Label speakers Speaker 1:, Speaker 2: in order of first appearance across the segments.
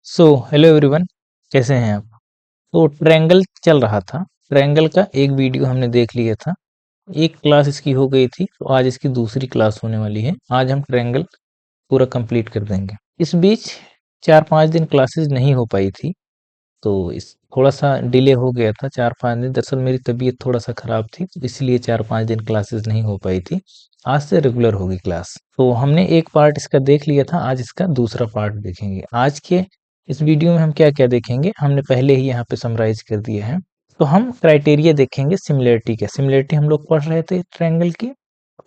Speaker 1: So hello everyone, कैसे हैं आप। तो ट्रायंगल चल रहा था। ट्रायंगल का एक वीडियो हमने देख लिया था। एक क्लास इसकी हो गई थी, तो आज इसकी दूसरी क्लास होने वाली है। आज हम ट्रायंगल पूरा कंप्लीट कर देंगे। इस बीच 4-5 दिन क्लासेस नहीं हो पाई थी, तो इस थोड़ा सा डिले हो गया था। 4-5 दिन, दरअसल मेरी तबीयत थोड़ा सा खराब थी, तो इसलिए 4-5 दिन क्लासेस नहीं हो पाई थी। आज से रेगुलर होगी क्लास। तो हमने एक पार्ट इसका देख लिया था, आज इसका दूसरा पार्ट देखेंगे। आज के इस वीडियो में हम क्या क्या देखेंगे, हमने पहले ही यहाँ पे समराइज कर दिया है। तो हम क्राइटेरिया देखेंगे सिमिलरिटी के। सिमिलरिटी हम लोग पढ़ रहे थे ट्रायंगल की,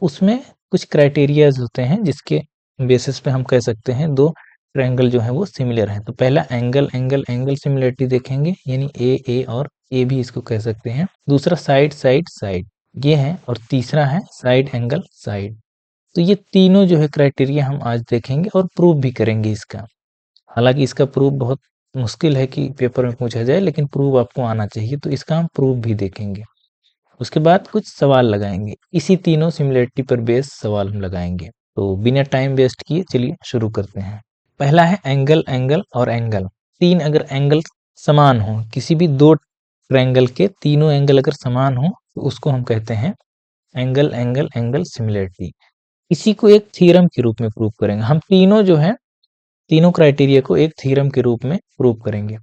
Speaker 1: उसमें कुछ क्राइटेरियाज होते हैं जिसके बेसिस पे हम कह सकते हैं दो ट्रायंगल जो है वो सिमिलर है। तो पहला एंगल एंगल एंगल सिमिलरिटी देखेंगे, यानी ए और ए भी इसको कह सकते हैं। दूसरा साइड साइड साइड ये है, और तीसरा है साइड एंगल साइड। तो ये तीनों जो है क्राइटेरिया हम आज देखेंगे और प्रूव भी करेंगे इसका। हालांकि इसका प्रूफ बहुत मुश्किल है कि पेपर में पूछा जाए, लेकिन प्रूफ आपको आना चाहिए, तो इसका हम प्रूफ भी देखेंगे। उसके बाद कुछ सवाल लगाएंगे, इसी तीनों सिमिलरिटी पर बेस सवाल हम लगाएंगे। तो बिना टाइम वेस्ट किए चलिए शुरू करते हैं। पहला है एंगल एंगल और एंगल। तीन अगर एंगल समान हो, किसी भी दो ट्रायंगल के तीनों एंगल अगर समान हो, तो उसको हम कहते हैं एंगल एंगल एंगल सिमिलरिटी। इसी को एक थ्योरम के रूप में प्रूव करेंगे। हम तीनों जो है, तीनों क्राइटेरिया को एक थ्योरम के रूप में प्रूव करेंगे।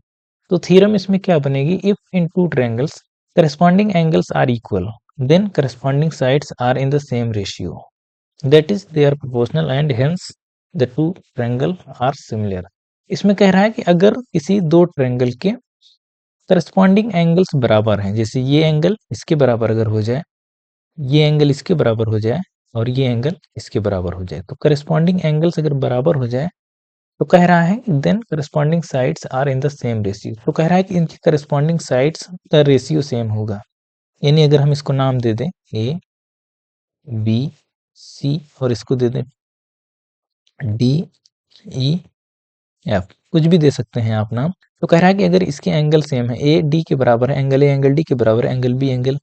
Speaker 1: तो थ्योरम इसमें क्या बनेगी, if in two triangles corresponding angles are equal, then corresponding sides are in the same ratio, that is they are proportional and hence the two triangle are similar। इसमें कह रहा है कि अगर किसी दो ट्रायंगल के करस्पॉन्डिंग एंगल्स बराबर हैं, जैसे ये एंगल इसके बराबर अगर हो जाए, ये एंगल इसके बराबर हो जाए और ये एंगल इसके बराबर हो जाए, तो करस्पॉन्डिंग एंगल्स अगर बराबर हो जाए, तो कह रहा है then corresponding sides are in the same ratio. तो कह रहा है कि इनकी करस्पॉन्डिंग साइड्स का रेशियो सेम होगा। यानी अगर हम इसको नाम दे दें ए बी सी और इसको दे दें डी ई एफ, कुछ भी दे सकते हैं आप नाम। तो कह रहा है कि अगर इसके एंगल सेम है, ए डी के बराबर है, एंगल ए एंगल डी के बराबर है, एंगल बी एंगल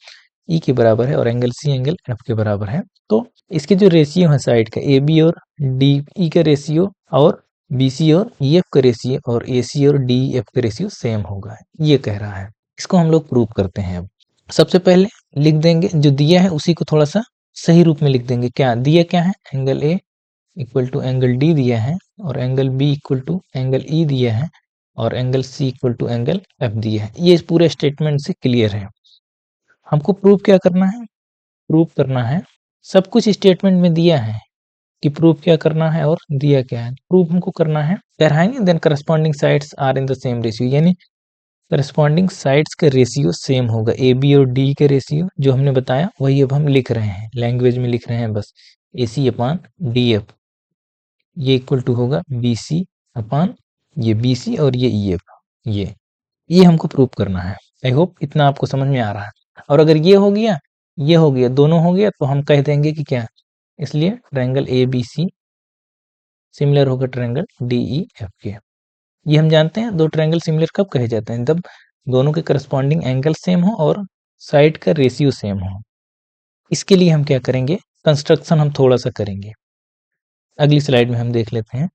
Speaker 1: ई के बराबर है और एंगल सी एंगल एफ के बराबर है, तो इसके जो रेशियो है साइड का, ए बी और डी ई का रेशियो और बी सी और ई एफ का रेशियो और ए सी और डी एफ का रेशियो सेम होगा, ये कह रहा है। इसको हम लोग प्रूव करते हैं। अब सबसे पहले लिख देंगे जो दिया है उसी को थोड़ा सा सही रूप में लिख देंगे। क्या दिया, क्या है, angle A equal to angle D दिया है, और angle B equal to angle E दिया है, और angle C equal to angle F दिया है। ये पूरे स्टेटमेंट से क्लियर है। हमको प्रूव क्या करना है, प्रूव करना है, सब कुछ स्टेटमेंट में दिया है कि प्रूव क्या करना है और दिया क्या है। प्रूव हमको करना है, कह रहा है then corresponding sides are in the same ratio, यानी करस्पॉन्डिंग साइड्स का रेशियो सेम होगा। ए बी और डी के रेशियो जो हमने बताया वही अब हम लिख रहे हैं, लैंग्वेज में लिख रहे हैं बस। ए सी अपान डी एफ ये इक्वल टू होगा बी सी अपान ये बी सी और ये ई एफ। ये हमको प्रूव करना है। आई होप इतना आपको समझ में आ रहा है। और अगर ये हो गया, ये हो गया, दोनों हो गया, तो हम कह देंगे कि क्या, इसलिए triangle A B C similar होगा ट्रायंगल डी ई एफ के। ये हम जानते हैं दो ट्रायंगल सिमिलर कब कहे जाते हैं, जब दोनों के करस्पॉन्डिंग एंगल सेम हो और साइड का रेशियो सेम हो। इसके लिए हम क्या करेंगे, कंस्ट्रक्शन हम थोड़ा सा करेंगे, अगली स्लाइड में हम देख लेते हैं।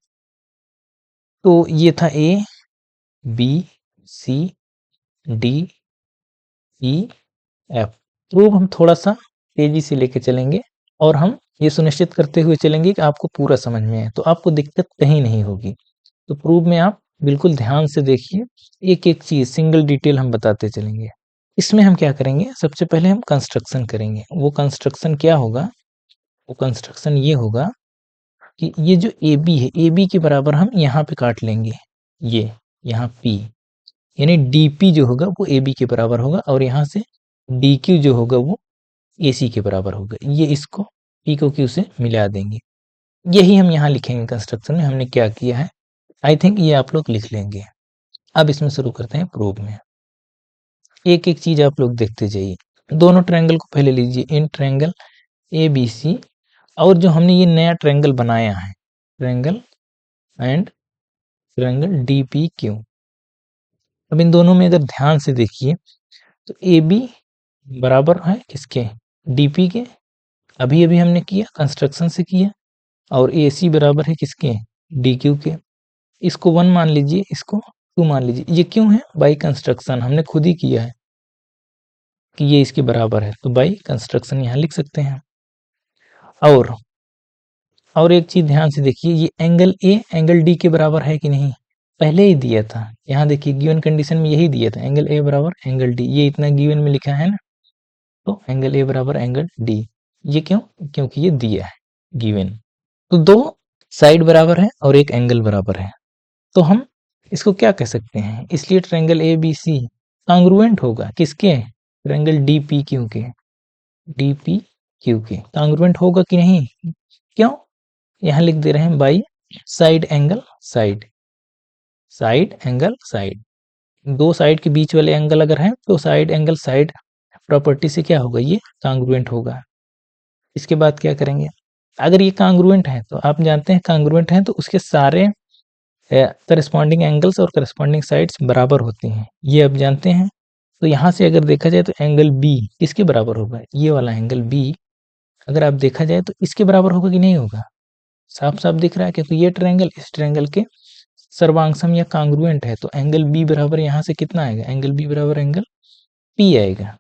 Speaker 1: तो ये था A B C D E F. Proof हम थोड़ा सा तेजी से लेके चलेंगे और हम ये सुनिश्चित करते हुए चलेंगे कि आपको पूरा समझ में आए, तो आपको दिक्कत कहीं नहीं होगी। तो प्रूफ में आप बिल्कुल ध्यान से देखिए, एक एक चीज सिंगल डिटेल हम बताते चलेंगे। इसमें हम क्या करेंगे, सबसे पहले हम कंस्ट्रक्शन करेंगे। वो कंस्ट्रक्शन क्या होगा, वो कंस्ट्रक्शन ये होगा कि ये जो ए बी है, ए बी के बराबर हम यहाँ पे काट लेंगे, ये यहाँ पी, यानी डी पी जो होगा वो ए बी के बराबर होगा, और यहाँ से डी क्यू जो होगा वो ए सी के बराबर होगा। ये इसको पी को क्यू से मिला देंगे। यही हम यहाँ लिखेंगे कंस्ट्रक्शन में, हमने क्या किया है। आई थिंक ये आप लोग लिख लेंगे। अब इसमें शुरू करते हैं प्रूफ में। एक एक चीज आप लोग देखते जाइए। दोनों ट्रायंगल को पहले लीजिए, इन ट्रायंगल ए बी सी, और जो हमने ये नया ट्रायंगल बनाया है, triangle and triangle D P Q. अब इन दोनों में अगर ध्यान से देखिए, तो ए बी बराबर है किसके, डी पी के, अभी अभी हमने किया कंस्ट्रक्शन से किया, और ए सी बराबर है किसके, डी क्यू के। इसको 1 मान लीजिए, इसको 2 मान लीजिए। ये क्यों है? बाई कंस्ट्रक्शन हमने खुद ही किया है कि ये इसके बराबर है, तो बाई कंस्ट्रक्शन यहाँ लिख सकते हैं। और एक चीज ध्यान से देखिए, ये एंगल ए एंगल डी के बराबर है कि नहीं, पहले ही दिया था। यहाँ देखिए गिवन कंडीशन में यही दिया था, एंगल ए बराबर एंगल डी, ये इतना गिवन में लिखा है ना, तो एंगल ए बराबर एंगल डी। ये क्यों? क्योंकि ये दिया है गिवन। तो दो साइड बराबर है और एक एंगल बराबर है, तो हम इसको क्या कह सकते हैं? इसलिए triangle A B C congruent होगा किसके? ट्रायंगल डी पी क्यू के, डी पी क्यू के कांग्रुएंट होगा कि नहीं? क्यों? यहाँ लिख दे रहे हैं by side angle side, side angle side. दो साइड के बीच वाले एंगल अगर है तो साइड एंगल साइड प्रॉपर्टी से क्या होगा? ये कांग्रुएंट होगा। इसके बाद क्या करेंगे? अगर ये कांग्रुएंट है तो आप जानते हैं कांग्रुएंट है तो उसके सारे करस्पॉन्डिंग एंगल्स और करस्पॉन्डिंग साइड्स बराबर होती हैं, ये आप जानते हैं। तो यहाँ से अगर देखा जाए तो एंगल बी किसके बराबर होगा? ये वाला एंगल बी अगर आप देखा जाए तो इसके बराबर होगा कि नहीं होगा? साफ साफ दिख रहा है, क्योंकि ये ट्रायंगल इस ट्रायंगल के सर्वांगसम या कांग्रुएंट है। तो एंगल बी बराबर यहाँ से कितना आएगा? एंगल बी बराबर एंगल पी आएगा।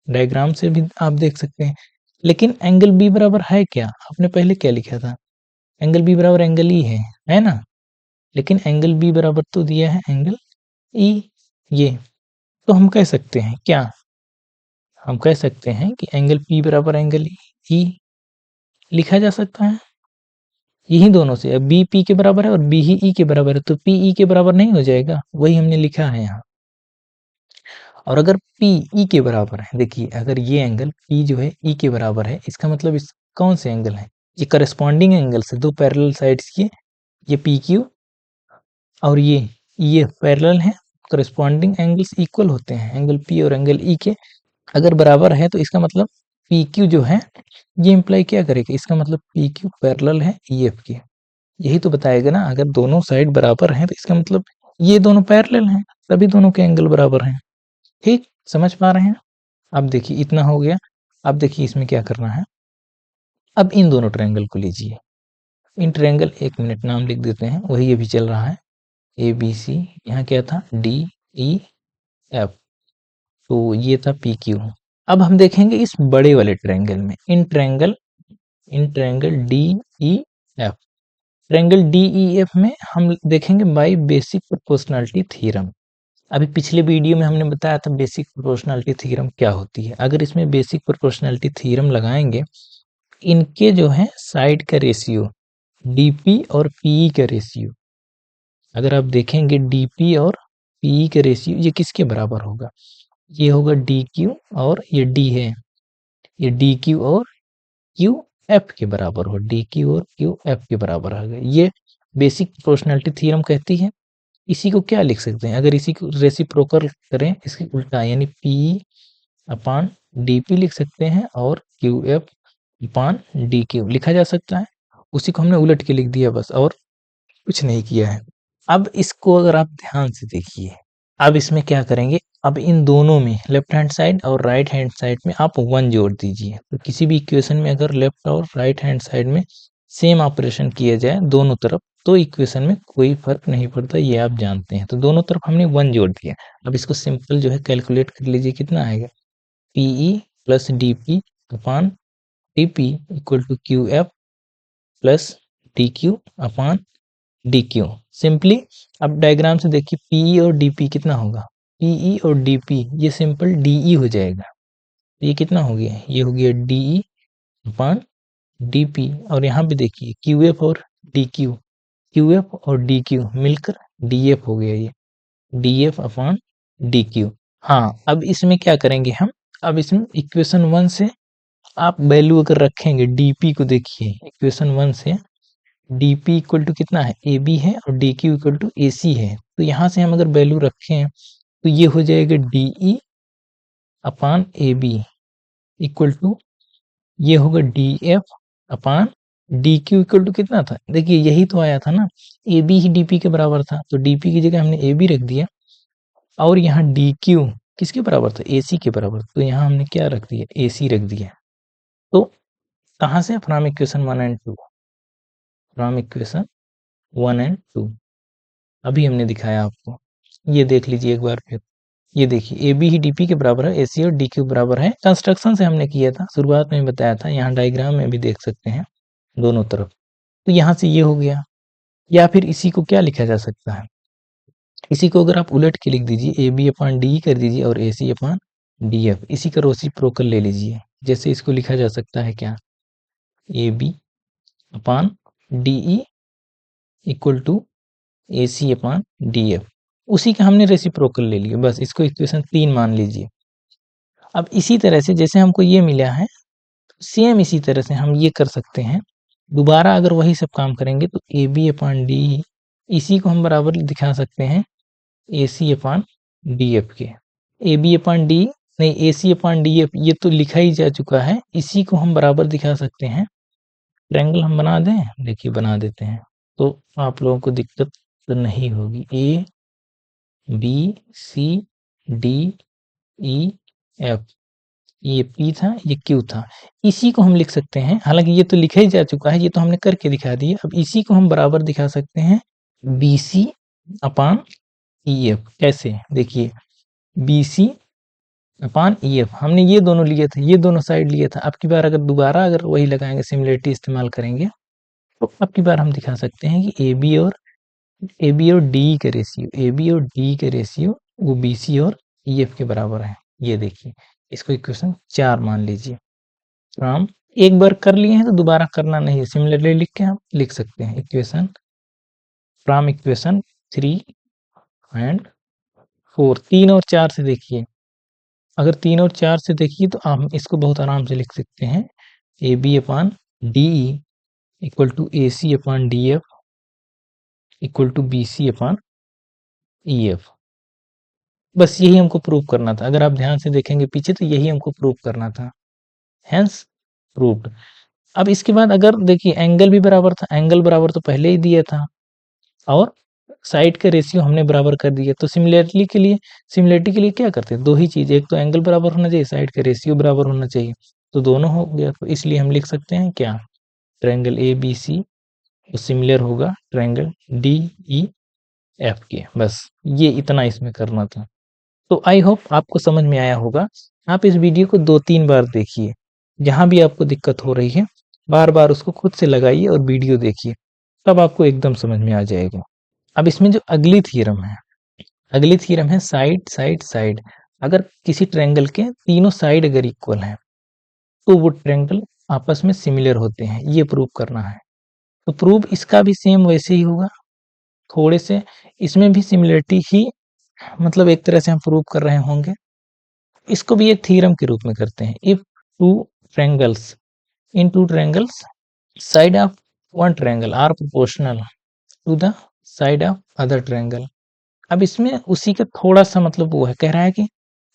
Speaker 1: डायग्राम से भी आप देख सकते हैं। लेकिन एंगल बी बराबर है क्या? आपने पहले क्या लिखा था? एंगल बी बराबर एंगल ई है ना? लेकिन एंगल बी बराबर तो दिया है एंगल ई, ये तो हम कह सकते हैं क्या? हम कह सकते हैं कि एंगल पी बराबर एंगल ई लिखा जा सकता है। यही दोनों से, अब बी पी के बराबर है और बी ही ई के बराबर है, तो पी ई के बराबर नहीं हो जाएगा? वही हमने लिखा है यहाँ। और अगर पी ई के बराबर है, देखिए अगर ये एंगल पी जो है ई के बराबर है, इसका मतलब इस कौन से एंगल है? ये करस्पॉन्डिंग एंगल से दो पैरेलल साइड्स की, ये पी क्यू और ये पैरेलल है, करस्पॉन्डिंग एंगल्स इक्वल होते हैं, एंगल पी और एंगल ई के अगर बराबर है तो इसका मतलब पी क्यू जो है ये इम्प्लाई क्या करेगा? इसका मतलब पी क्यू पैरेलल है ई एफ के। यही तो बताएगा ना, अगर दोनों साइड बराबर हैं तो इसका मतलब ये दोनों पैरेलल हैं, तभी दोनों के एंगल बराबर हैं। ठीक समझ पा रहे हैं? अब देखिए इतना हो गया। अब देखिए इसमें क्या करना है। अब इन दोनों ट्रायंगल को लीजिए, इन ट्रायंगल, एक मिनट नाम लिख देते हैं, वही अभी चल रहा है ए बी सी, यहाँ क्या था? डी ई एफ, तो ये था पी क्यू। अब हम देखेंगे इस बड़े वाले ट्रायंगल में, इन triangle D E F, triangle D E F में हम देखेंगे बाय बेसिक प्रोपोर्शनैलिटी थ्योरम। अभी पिछले वीडियो में हमने बताया था बेसिक प्रोपोर्शनैलिटी थ्योरम क्या होती है। अगर इसमें बेसिक प्रोपोर्शनैलिटी थ्योरम लगाएंगे, इनके जो है साइड का रेशियो डीपी और पीई का रेशियो, अगर आप देखेंगे डीपी और पीई का रेशियो ये किसके बराबर होगा? ये होगा डी क्यू और ये डी है, ये डी क्यू और क्यू एफ के बराबर हो, डी क्यू और क्यू एफ के बराबर आ गए। ये बेसिक प्रोपोर्शनैलिटी थ्योरम कहती है। इसी को क्या लिख सकते हैं? अगर इसी को रेसिप्रोकल करें, इसके उल्टा यानी पी अपान डी पी लिख सकते हैं और Q F upon D Q लिखा जा सकता है। उसी को हमने उलट के लिख दिया बस, और कुछ नहीं किया है। अब इसको अगर आप ध्यान से देखिए, अब इसमें क्या करेंगे? अब इन दोनों में लेफ्ट हैंड साइड और राइट हैंड साइड में आप 1 जोड़ दीजिए। तो किसी भी इक्वेशन में अगर लेफ्ट और राइट हैंड साइड में सेम ऑपरेशन किया जाए दोनों तरफ, तो इक्वेशन में कोई फर्क नहीं पड़ता, ये आप जानते हैं। तो दोनों तरफ हमने 1 जोड़ दिया। अब इसको सिंपल जो है कैलकुलेट कर लीजिए, कितना आएगा? PE plus D P upon D P equal to Q F plus D Q upon D Q. Simply अब डायग्राम से देखिए, पीई और डीपी कितना होगा? पीई और डीपी ये सिंपल डीई हो जाएगा। ये कितना हो गया? ये हो गया डीई अपान डीपी। और यहाँ पे देखिए क्यूएफ और डीक्यू, क्यूएफ और डीक्यू मिलकर डीएफ हो गया, ये डीएफ अपान डीक्यू। हाँ, अब इसमें क्या करेंगे हम? अब इसमें इक्वेशन 1 से आप वैल्यू अगर रखेंगे डीपी को, देखिए इक्वेशन 1 से डीपी इक्वल टू कितना है? ए बी है और D Q equal to A सी है। तो यहाँ से हम अगर वैल्यू रखें तो ये हो जाएगा DE upon A B equal to, ये होगा D F upon D Q equal to कितना था? देखिए यही तो आया था ना, ए बी ही डीपी के बराबर था, तो डीपी की जगह हमने ए बी रख दिया। और यहाँ डी क्यू किसके बराबर था? ए सी के बराबर, तो यहाँ हमने क्या रख दिया? ए सी रख दिया। तो कहाँ से? From equation 1 and 2, from equation 1 and 2। अभी हमने दिखाया आपको, ये देख लीजिए एक बार फिर। ये देखिए ए बी ही डीपी के बराबर है, एसी और डी क्यू बराबर है। कंस्ट्रक्शन से हमने किया था, शुरुआत में बताया था, यहाँ डायग्राम में भी देख सकते हैं दोनों तरफ। तो यहाँ से ये हो गया, या फिर इसी को क्या लिखा जा सकता है, इसी को अगर आप उलट के लिख दीजिए, ए बी अपान डी कर दीजिए और ए सी अपान डी एफ, इसी का रेसिप्रोकल ले लीजिए। जैसे इसको लिखा जा सकता है क्या, A B upon D E equal to A C upon D F, उसी का हमने रेसिप्रोकल ले लिया, बस इसको इक्वेशन 3 मान लीजिए। अब इसी तरह से जैसे हमको ये मिला है, सेम इसी तरह से हम ये कर सकते हैं। दोबारा अगर वही सब काम करेंगे तो ए बी अपान डी, इसी को हम बराबर दिखा सकते हैं ए सी अपान डी एफ के। ए बी अपान डी नहीं, ए सी अपान डी एफ ये तो लिखा ही जा चुका है, इसी को हम बराबर दिखा सकते हैं। ट्रायंगल हम बना दें, देखिए बना देते हैं, तो आप लोगों को दिक्कत तो नहीं होगी। A B C D E F, ये पी था, ये क्यू था, इसी को हम लिख सकते हैं। हालांकि ये तो लिखा ही जा चुका है, ये तो हमने करके दिखा दिया। अब इसी को हम बराबर दिखा सकते हैं B C upon E F. कैसे, देखिए B C upon E F, हमने ये दोनों लिए थे, ये दोनों साइड लिए था। अब की बार अगर दोबारा अगर वही लगाएंगे, सिमिलरिटी इस्तेमाल करेंगे, तो अब की बार हम दिखा सकते हैं कि ए बी और डी के रेशियो, ए बी और डी के रेशियो वो बी सी और ई एफ के बराबर है। ये देखिए, इसको इक्वेशन 4 मान लीजिए। तो हम एक बार कर लिए हैं तो दोबारा करना नहीं है, सिमिलरली लिख के हम लिख सकते हैं इक्वेशन फ्रॉम इक्वेशन 3 एंड 4। 3 और 4 से देखिए, अगर 3 और 4 से देखिए तो हम इसको बहुत आराम से लिख सकते हैं, A B upon D equal to A C upon D F equal to B C upon E F. बस यही हमको प्रूव करना था। अगर आप ध्यान से देखेंगे पीछे तो यही हमको प्रूव करना था, हेंस प्रूव्ड। अब इसके बाद अगर देखिए एंगल भी बराबर था, एंगल बराबर तो पहले ही दिया था, और साइड का रेशियो हमने बराबर कर दिया। तो सिमिलरिटी के लिए क्या करते हैं, दो ही चीज, एक तो एंगल बराबर होना चाहिए, साइड का रेशियो बराबर होना चाहिए, तो दोनों हो गया। तो इसलिए हम लिख सकते हैं क्या, triangle A B C similar होगा ट्रायंगल डी ई एफ के। बस ये इतना इसमें करना था। तो आई होप आपको समझ में आया होगा। आप इस वीडियो को 2-3 बार देखिए, जहां भी आपको दिक्कत हो रही है बार बार उसको खुद से लगाइए और वीडियो देखिए, तब आपको एकदम समझ में आ जाएगा। अब इसमें जो अगली थ्योरम है, अगली थ्योरम है साइड साइड साइड। अगर किसी ट्रायंगल के तीनों साइड अगर इक्वल हैं तो वो ट्रायंगल आपस में सिमिलर होते हैं, ये प्रूव करना है। तो प्रूव इसका भी सेम वैसे ही होगा, थोड़े से इसमें भी सिमिलरिटी ही, मतलब एक तरह से हम प्रूव कर रहे होंगे। इसको भी एक थ्योरम के रूप में करते हैं। If two triangles in two triangles side of one triangle are proportional to the side of other triangle. अब इसमें उसी का थोड़ा सा मतलब वो है, कह रहा है कि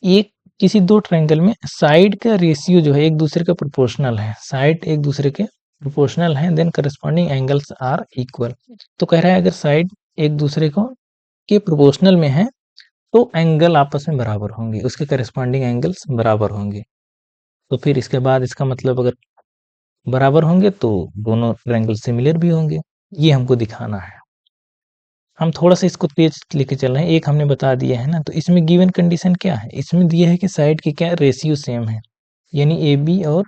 Speaker 1: एक किसी दो ट्रायंगल में साइड का रेशियो जो है एक दूसरे का प्रोपोर्शनल है, साइड एक दूसरे के प्रोपोर्शनल है, then corresponding angles are equal. तो कह रहा है अगर साइड एक दूसरे को के प्रोपोर्शनल में है तो एंगल आपस में बराबर होंगे, उसके करस्पॉन्डिंग एंगल्स बराबर होंगे। तो फिर इसके बाद इसका मतलब अगर बराबर होंगे तो दोनों ट्रायंगल सिमिलर भी होंगे, ये हमको दिखाना है। हम थोड़ा सा इसको तेज लेके चल रहे हैं, एक हमने बता दिया है ना। तो इसमें गिवन कंडीशन क्या है, इसमें दिया है कि साइड के क्या रेशियो सेम है, यानी ए बी और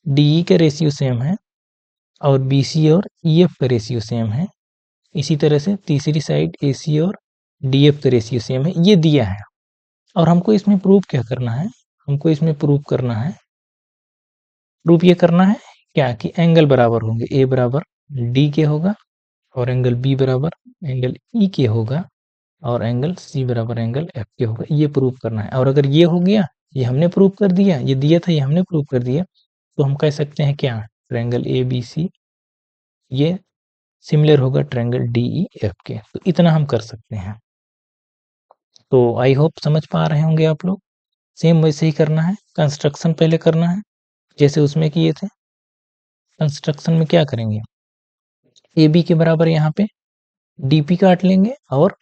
Speaker 1: डी ई का रेशियो सेम है, और बी सी और ई एफ का रेशियो सेम है। इसी तरह से तीसरी साइड ए सी और डी एफ का रेशियो सेम है, ये दिया है। और हमको इसमें प्रूव क्या करना है, हमको इसमें प्रूव करना है, प्रूफ ये करना है क्या कि एंगल बराबर होंगे, ए बराबर डी के होगा और एंगल बी बराबर एंगल ई के होगा और एंगल सी बराबर एंगल एफ के होगा, ये प्रूव करना है। और अगर ये हो गया, ये हमने प्रूव कर दिया, ये दिया था ये हमने प्रूव कर दिया, तो हम कह सकते हैं क्या, ट्रायंगल ए बी सी ये सिमिलर होगा ट्रायंगल डी ई एफ के। तो इतना हम कर सकते हैं। तो आई होप समझ पा रहे होंगे आप लोग। सेम वैसे ही करना है, कंस्ट्रक्शन पहले करना है जैसे उसमें किए थे। कंस्ट्रक्शन में क्या करेंगे, ए बी के बराबर यहाँ पे डी पी काट लेंगे और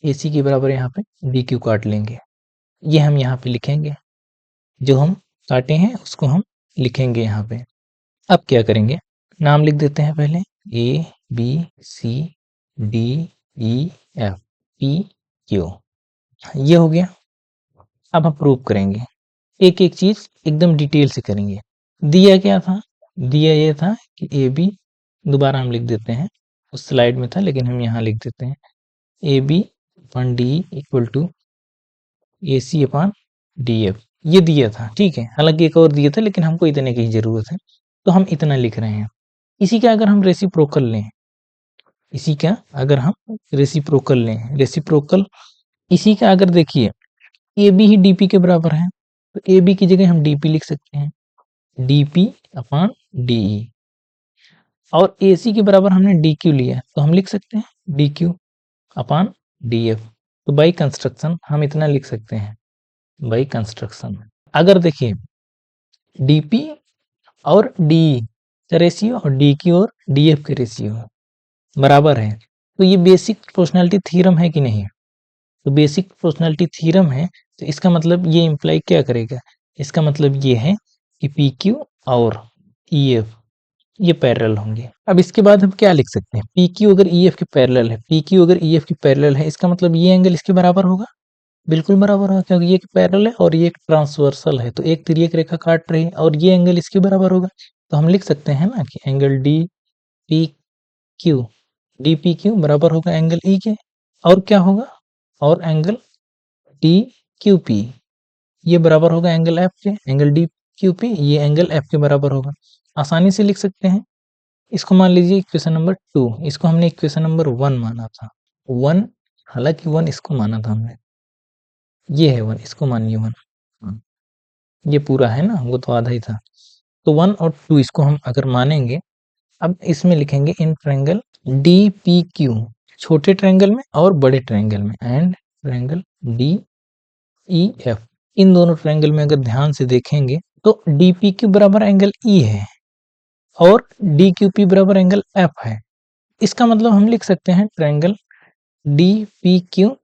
Speaker 1: ए सी के बराबर यहाँ पे डी क्यू काट लेंगे। ये हम यहाँ पे लिखेंगे, जो हम काटे हैं उसको हम लिखेंगे यहाँ पे। अब क्या करेंगे, नाम लिख देते हैं पहले, A B C D E F. P Q, ये हो गया। अब हम प्रूव करेंगे, एक एक चीज एकदम डिटेल से करेंगे। दिया क्या था, दिया ये था कि ए बी, दोबारा हम लिख देते हैं, उस स्लाइड में था लेकिन हम यहाँ लिख देते हैं, A B upon D equal to A C upon D F, ये दिया था, ठीक है। हालांकि एक और दिया था लेकिन हमको इतने की जरूरत है, तो हम इतना लिख रहे हैं। इसी का अगर हम रेसिप्रोकल लें, इसी का अगर हम रेसिप्रोकल लें, रेसिप्रोकल इसी का अगर देखिए, ए बी ही डी पी के बराबर है, तो ए बी की जगह हम डी पी लिख सकते हैं, D P upon D E, और ए सी के बराबर हमने डी क्यू लिया तो हम लिख सकते हैं D Q upon D F. तो बाई कंस्ट्रक्शन हम इतना लिख सकते हैं, बाई कंस्ट्रक्शन। अगर देखिए डीपी और डी का रेशियो और डी क्यू और डी एफ के रेशियो बराबर है, तो ये बेसिक प्रोपोर्शनैलिटी थ्योरम है कि नहीं? तो बेसिक प्रोपोर्शनैलिटी थ्योरम है, तो इसका मतलब ये इंप्लाई क्या करेगा, इसका मतलब ये है कि पी क्यू और ई एफ ये पैरेलल होंगे। अब इसके बाद हम क्या लिख सकते हैं, पी क्यू अगर ई एफ के पैरेलल है, पी क्यू अगर ई एफ के पैरेलल है, इसका मतलब ये एंगल इसके बराबर होगा, बिल्कुल बराबर होगा, क्योंकि ये पैरेलल है और ये एक ट्रांसवर्सल है, तो एक तिर्यक रेखा काट रही है और ये एंगल इसके बराबर होगा। तो हम लिख सकते हैं ना कि angle D P Q, D P Q बराबर होगा एंगल ई के, और क्या होगा, और एंगल डी क्यू पी ये बराबर होगा एंगल एफ के, एंगल डी क्यू पी ये एंगल एफ के बराबर होगा। आसानी से लिख सकते हैं। इसको मान लीजिए इक्वेशन नंबर 2, इसको हमने इक्वेशन नंबर 1 माना था, 1, हालांकि 1 इसको माना था हमने, ये है 1, इसको मानिए 1, ये पूरा है ना, वो तो आधा ही था। तो 1 और 2 इसको हम अगर मानेंगे, अब इसमें लिखेंगे इन ट्रायंगल डी पी क्यू, छोटे ट्रायंगल में और बड़े ट्रायंगल में, and triangle D E F, इन दोनों ट्रायंगल में अगर ध्यान से देखेंगे तो डी पी क्यू बराबर एंगल ई है और डी क्यू पी बराबर एंगल एफ है। इसका मतलब हम लिख सकते हैं ट्रायंगल डी पी क्यू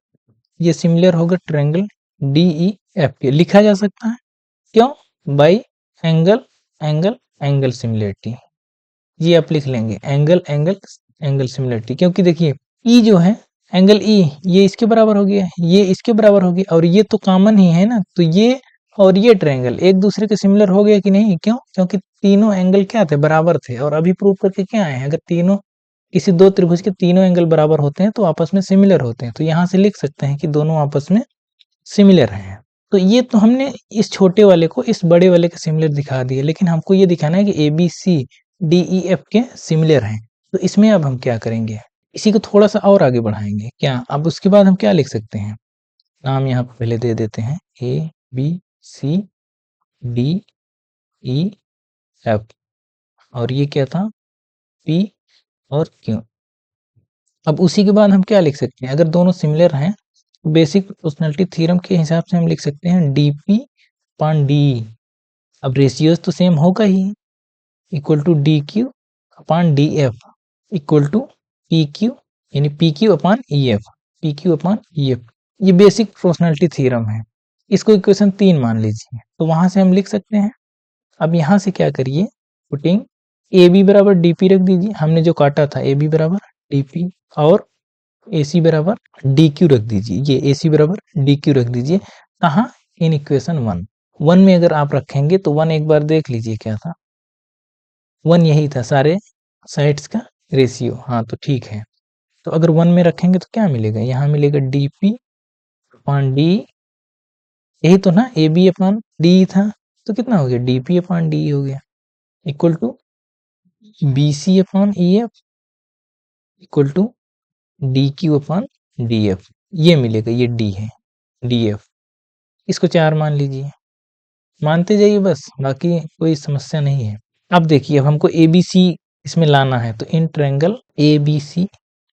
Speaker 1: ये सिमिलर होगा ट्रायंगल डी ई एफ के, लिखा जा सकता है, क्यों, by angle angle angle similarity, ये आप लिख लेंगे एंगल एंगल एंगल सिमिलरिटी, क्योंकि देखिए ई जो है एंगल ई ये इसके बराबर हो गया, ये इसके बराबर हो गया, और ये तो कॉमन ही है ना, तो ये और ये ट्रायंगल एक दूसरे के सिमिलर हो गया कि नहीं, क्यों, क्योंकि तीनों एंगल क्या थे, बराबर थे, और अभी प्रूव करके क्या आए हैं, अगर तीनों किसी दो त्रिभुज के तीनों एंगल बराबर होते हैं तो आपस में सिमिलर होते हैं, तो यहाँ से लिख सकते हैं कि दोनों आपस में सिमिलर हैं। तो ये तो हमने इस छोटे वाले को इस बड़े वाले के सिमिलर दिखा दिए, लेकिन हमको ये दिखाना है कि A B C D E F के सिमिलर हैं। तो इसमें अब हम क्या करेंगे, इसी को थोड़ा सा और आगे बढ़ाएंगे क्या, अब उसके बाद हम क्या लिख सकते हैं, नाम यहाँ पहले दे देते हैं A B C D E F, और ये क्या था पी और क्यू। अब उसी के बाद हम क्या लिख सकते हैं, अगर दोनों सिमिलर हैं, बेसिक प्रोपोर्शनैलिटी थ्योरम के हिसाब से हम लिख सकते हैं डी पी अपॉन डी, अब रेशियोज तो सेम होगा ही, equal to D Q upon D F equal to P Q, यानी P Q upon E F, P Q upon E F, ये बेसिक प्रोपोर्शनैलिटी थ्योरम है। इसको इक्वेशन 3 मान लीजिए, तो वहां से हम लिख सकते हैं। अब यहाँ से क्या करिए, पुटिंग ए बी बराबर डी पी रख दीजिए, हमने जो काटा था ए बी बराबर डी पी, और ए सी बराबर डी क्यू रख दीजिए, ये ए सी बराबर डी क्यू रख दीजिए, कहाँ, इन इक्वेशन 1 में अगर आप रखेंगे तो 1 एक बार देख लीजिए क्या था, 1 यही था सारे साइड्स का रेशियो, हाँ तो ठीक है। तो अगर 1 में रखेंगे तो क्या मिलेगा, यहाँ मिलेगा डी पी अपॉन डी, यही तो ना ए बी अपॉन डी था, तो कितना हो गया डी पी अपॉन डी हो गया, equal to B C upon E F equal to D Q upon D F, ये मिलेगा, ये डी है डी एफ, इसको 4 मान लीजिए, मानते जाइए बस, बाकी कोई समस्या नहीं है। अब देखिए, अब हमको ए बी सी इसमें लाना है, तो इन ट्रायंगल ए बी सी,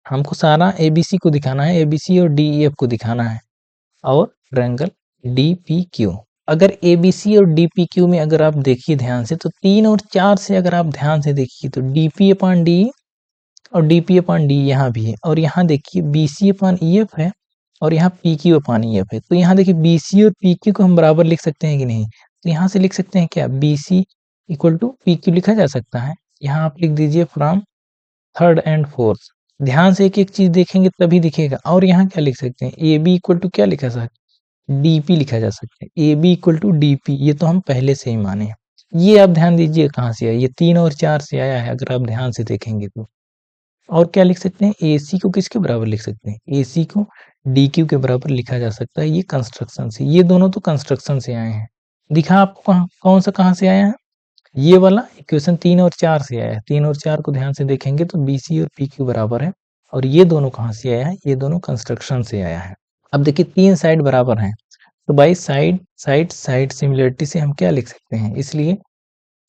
Speaker 1: हमको सारा ए बी सी को दिखाना है, ए बी सी और डी ई एफ को दिखाना है, और ट्रायंगल डी पी क्यू, अगर ए बी सी और डी पी क्यू में अगर आप देखिए ध्यान से, तो 3 और 4 से अगर आप ध्यान से देखिए तो डी पी अपॉन डी और डी पी अपॉन डी यहाँ भी है, और यहाँ देखिए B C upon E F है, और यहाँ P Q upon E F है, तो यहाँ देखिए बी सी और पी क्यू को हम बराबर लिख सकते हैं कि नहीं, तो यहाँ से लिख सकते हैं क्या, B C equal to P Q लिखा जा सकता है, यहाँ आप लिख दीजिए फ्रॉम थर्ड एंड फोर्थ, ध्यान से एक एक चीज देखेंगे तभी दिखेगा। और यहाँ क्या लिख सकते हैं, ए बी इक्वल टू क्या लिखा सकता है, डीपी लिखा जा सकता है। A B equal to DP, ये तो हम पहले से ही माने हैं। ये आप ध्यान दीजिए कहाँ से आया, ये 3 और 4 से आया है, अगर आप ध्यान से देखेंगे तो। और क्या लिख सकते हैं, ए सी को किसके बराबर लिख सकते हैं, ए सी को डी क्यू के बराबर लिखा जा सकता है। ये कंस्ट्रक्शन से, ये दोनों तो कंस्ट्रक्शन से आए हैं। दिखा आपको कहाँ, कौन सा कहाँ से आया है, ये वाला इक्वेशन 3 और 4 से आया है। 3 और 4 को ध्यान से देखेंगे तो बी सी और पी क्यू बराबर है। और ये दोनों कहाँ से आया है, ये दोनों कंस्ट्रक्शन से आया है। अब देखिए 3 साइड बराबर हैं, तो by side side side similarity से हम क्या लिख सकते हैं, इसलिए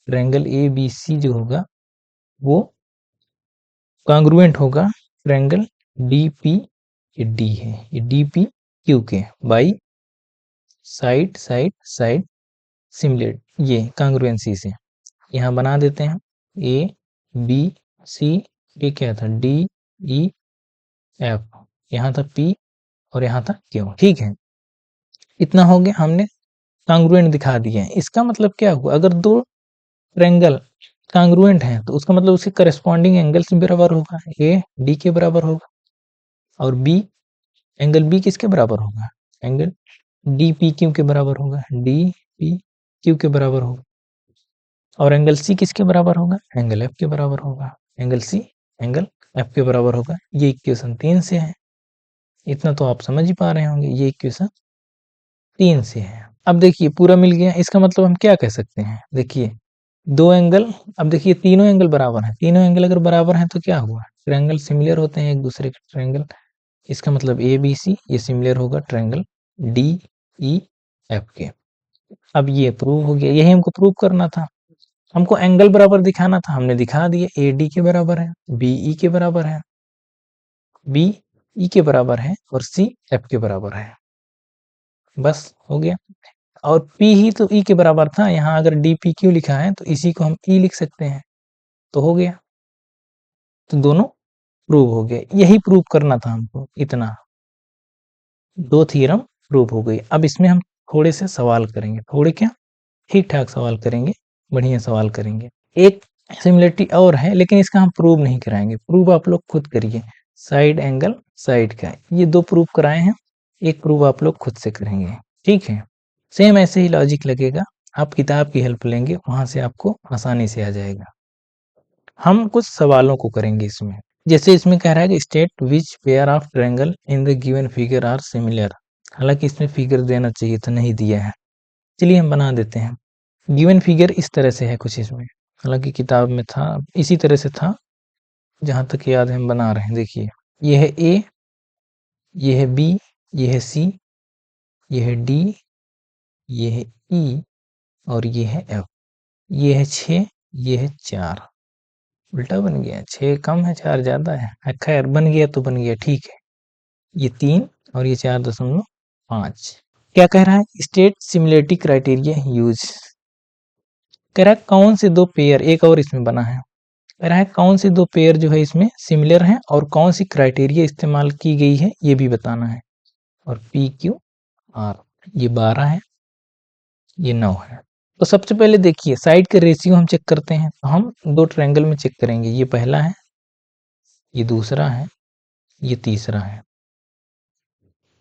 Speaker 1: ट्रायंगल ए बी सी जो होगा वो कॉन्ग्रुएंट होगा ट्रायंगल डी पी, ये डी है, ये डी पी क्यू के, by side side side similar, ये कॉन्ग्रुएंसी से यहाँ बना देते हैं। ए बी सी, ये क्या था, डी ई एफ, यहाँ था पी और यहाँ था क्यू। ठीक है, इतना हो गया, हमने कॉन्ग्रुएंट दिखा दिए हैं। इसका मतलब क्या हुआ, अगर दो ट्रायंगल कॉन्ग्रुएंट है तो उसका मतलब उसके करस्पॉन्डिंग एंगल्स बराबर होगा, ए डी के बराबर होगा और बी, एंगल बी किसके बराबर होगा, एंगल डी पी क्यू के बराबर होगा, डी पी क्यू के बराबर होगा। और एंगल सी किसके बराबर होगा, एंगल एफ के बराबर होगा, एंगल सी एंगल एफ के बराबर होगा। ये इक्वेशन 3 से है, इतना तो आप समझ ही पा रहे होंगे, ये इक्वेशन 3 से है। अब देखिए पूरा मिल गया, इसका मतलब हम क्या कह सकते हैं, देखिए दो एंगल, अब देखिए तीनों एंगल बराबर हैं, तीनों एंगल अगर बराबर हैं तो क्या हुआ, ट्रायंगल सिमिलर होते हैं एक दूसरे के ट्रायंगल। इसका मतलब ए बी सी ये सिमिलर होगा ट्रायंगल डी ई एफ के। अब ये प्रूव हो गया, यही हमको प्रूव करना था, हमको एंगल बराबर दिखाना था, हमने दिखा दिया, ए डी के बराबर है, बी ई के बराबर है, बी ई के बराबर है और सी एफ के बराबर है, बस हो गया। और P ही तो E के बराबर था, यहाँ अगर डी पी क्यू लिखा है तो इसी को हम E लिख सकते हैं, तो हो गया, तो दोनों प्रूव हो गए। यही प्रूव करना था हमको, इतना, दो थ्योरम प्रूव हो गई। अब इसमें हम थोड़े से सवाल करेंगे, थोड़े क्या, ठीक ठाक सवाल करेंगे, बढ़िया सवाल करेंगे। एक सिमिलरिटी और है लेकिन इसका हम प्रूव नहीं कराएंगे, प्रूव आप लोग खुद करिए। साइड एंगल साइड का, ये दो प्रूव कराए हैं, एक प्रूव आप लोग खुद से करेंगे, ठीक है। सेम ऐसे ही लॉजिक लगेगा, आप किताब की हेल्प लेंगे, वहां से आपको आसानी से आ जाएगा। हम कुछ सवालों को करेंगे इसमें, जैसे इसमें कह रहा है कि state which pair of triangle in the given figure are similar. हालांकि इसमें फिगर देना चाहिए था, नहीं दिया है, चलिए हम बना देते हैं। गिवन फिगर इस तरह से है कुछ इसमें, हालांकि किताब में था, इसी तरह से था जहां तक याद है, हम बना रहे हैं। देखिए ये है ए, ये है बी, ये है सी, ये है डी, ये है ई और ये है एफ। ये है 6, ये है 4, उल्टा बन गया, 6 कम है 4 ज्यादा है, खैर बन गया तो बन गया, ठीक है। ये 3 और ये 4.5। क्या कह रहा है, स्टेट सिमिलरिटी क्राइटेरिया यूज, कह रहा है कौन से दो पेयर, एक और इसमें बना है, कह रहा है कौन से दो पेयर जो है इसमें सिमिलर हैं और कौन सी क्राइटेरिया इस्तेमाल की गई है ये भी बताना है। और पी क्यू आर, ये 12 है, ये 9 है। तो सबसे पहले देखिए साइड के रेशियो हम चेक करते हैं, तो हम दो ट्रायंगल में चेक करेंगे, ये पहला है, ये दूसरा है, ये तीसरा है।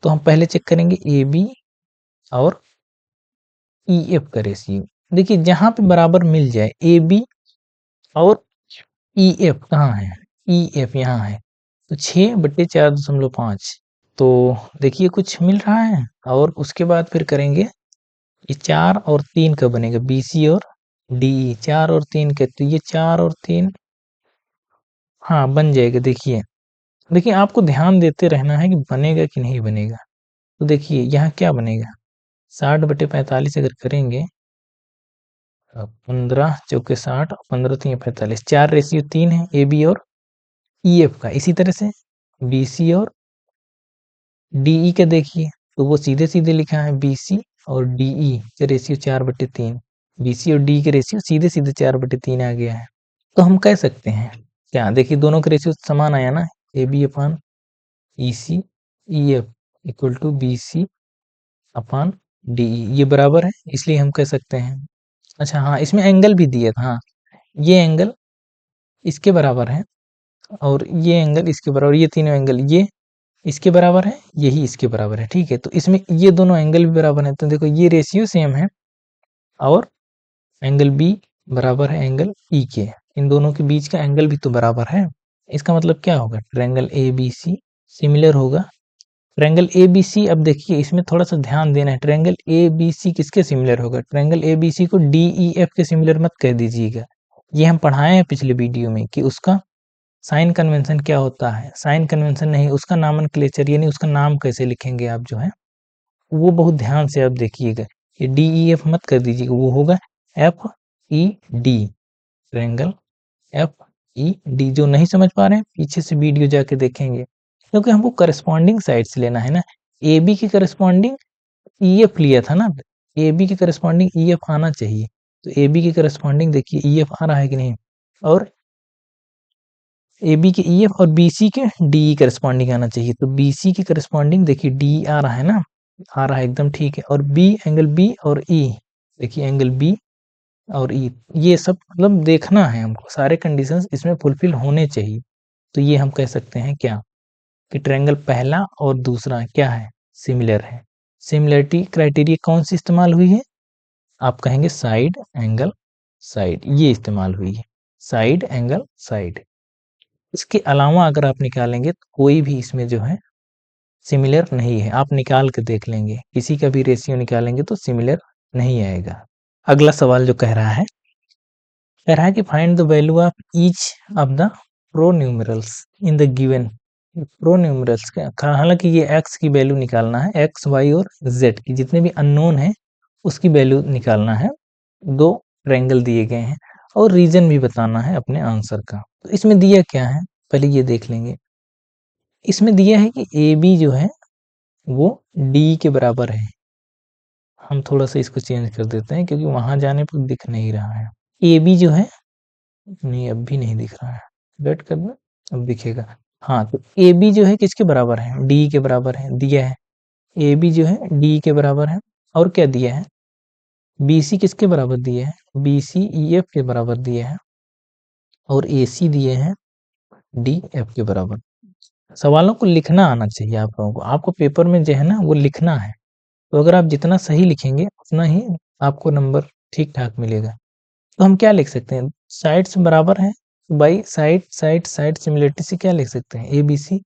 Speaker 1: तो हम पहले चेक करेंगे ए बी और ई एफ का रेशियो। देखिए जहां पे बराबर मिल जाए ए बी और ई एफ, कहाँ है, ई एफ यहाँ है, तो 6/4.5। तो देखिए कुछ मिल रहा है, और उसके बाद फिर करेंगे ये 4 और 3 का बनेगा, बी सी और डी ई, 4 और 3 का, तो ये 4 और 3 हाँ बन जाएगा। देखिए देखिए आपको ध्यान देते रहना है कि बनेगा कि नहीं बनेगा। तो देखिए यहाँ क्या बनेगा, 60/45 अगर करेंगे, 15 चौके 60, 15 3 45, 4 रेशियो 3 है ए बी और ई एफ का। इसी तरह से बी सी और डी ई का देखिए, तो वो सीधे सीधे लिखा है, बी सी और डी ई का रेशियो 4/3, बी सी और डी के रेशियो सीधे सीधे 4/3 आ गया है। तो हम कह सकते हैं क्या, देखिए दोनों का रेशियो समान आया ना, A B upon E C, E F equal to B C upon D E, ये बराबर है, इसलिए हम कह सकते हैं। अच्छा हाँ, इसमें एंगल भी दिया था, हाँ ये एंगल इसके बराबर है, और ये एंगल इसके बराबर, ये तीनों एंगल ये इसके बराबर है, यही इसके बराबर है, ठीक है। तो इसमें ये दोनों एंगल भी बराबर है, तो देखो ये रेशियो सेम है, और एंगल बी बराबर है एंगल ई के, इन दोनों के बीच का एंगल भी तो बराबर है। इसका मतलब क्या होगा, triangle A B C similar होगा। ट्रायंगल ए बी सी, अब देखिए इसमें थोड़ा सा ध्यान देना है, ट्रायंगल ए बी सी किसके सिमिलर होगा, ट्रायंगल ए बी सी को डी ई एफ के सिमिलर मत कह दीजिएगा। ये हम पढ़ाए हैं पिछले वीडियो में कि उसका साइन कन्वेंशन क्या होता है, साइन कन्वेंशन नहीं, उसका नामनक्लेचर यानी उसका नाम कैसे लिखेंगे आप जो है, वो बहुत ध्यान से आप देखिएगा। ये डी ई एफ मत कर दीजिएगा, वो होगा F E D, triangle F E D. जो नहीं समझ पा रहे हैं पीछे से वीडियो जाके देखेंगे, क्योंकि हमको करस्पॉन्डिंग साइड से लेना है ना। ए बी के करस्पॉन्डिंग ई एफ लिया था ना, ए बी के करस्पॉन्डिंग ई एफ आना चाहिए। तो ए बी के करस्पॉन्डिंग देखिए ई एफ आ रहा है कि नहीं, और ए बी के ई एफ और बी सी के डी ई करस्पॉन्डिंग आना चाहिए। तो बी सी के करस्पॉन्डिंग देखिए डी आ रहा है ना, आ रहा है एकदम ठीक है। और बी एंगल बी और ई, देखिए एंगल बी और ई, ये सब मतलब देखना है हमको, सारे कंडीशंस इसमें फुलफिल होने चाहिए। तो ये हम कह सकते हैं क्या, कि ट्रायंगल पहला और दूसरा क्या है, सिमिलर है। सिमिलरिटी क्राइटेरिया कौन सी इस्तेमाल हुई है, आप कहेंगे साइड एंगल साइड, ये इस्तेमाल हुई है, साइड एंगल साइड। इसके अलावा अगर आप निकालेंगे तो कोई भी इसमें जो है सिमिलर नहीं है। आप निकाल के देख लेंगे, किसी का भी रेशियो निकालेंगे तो सिमिलर नहीं आएगा। अगला सवाल जो कह रहा है कि find the value of each of the pronumerals in the given. Pronumerals का, हालांकि ये एक्स की वैल्यू निकालना है, एक्स वाई और जेड की जितने भी अननोन है उसकी वैल्यू निकालना है। दो ट्रायंगल दिए गए हैं और रीजन भी बताना है अपने आंसर का। तो इसमें दिया क्या है, पहले ये देख लेंगे। इसमें दिया है कि ए बी जो है वो डी के बराबर है। हम थोड़ा सा इसको चेंज कर देते हैं, क्योंकि वहां जाने पर दिख नहीं रहा है। ए बी जो है, नहीं अब भी नहीं दिख रहा है, वेट करना अब दिखेगा। हाँ, तो ए बी जो है किसके बराबर है, डी के बराबर है, दिया है। ए बी जो है डी के बराबर है, और क्या दिया है, बी सी किसके बराबर दिया है, बी सी ई एफ के बराबर दिया है, और ए सी दिए हैं डी एफ के बराबर। सवालों को लिखना आना चाहिए आप लोगों को, आपको पेपर में जो है ना वो लिखना है। तो अगर आप जितना सही लिखेंगे उतना ही आपको नंबर ठीक ठाक मिलेगा। तो हम क्या लिख सकते हैं, साइड्स बराबर हैं, by side side side similarity से क्या लिख सकते हैं, ए बी सी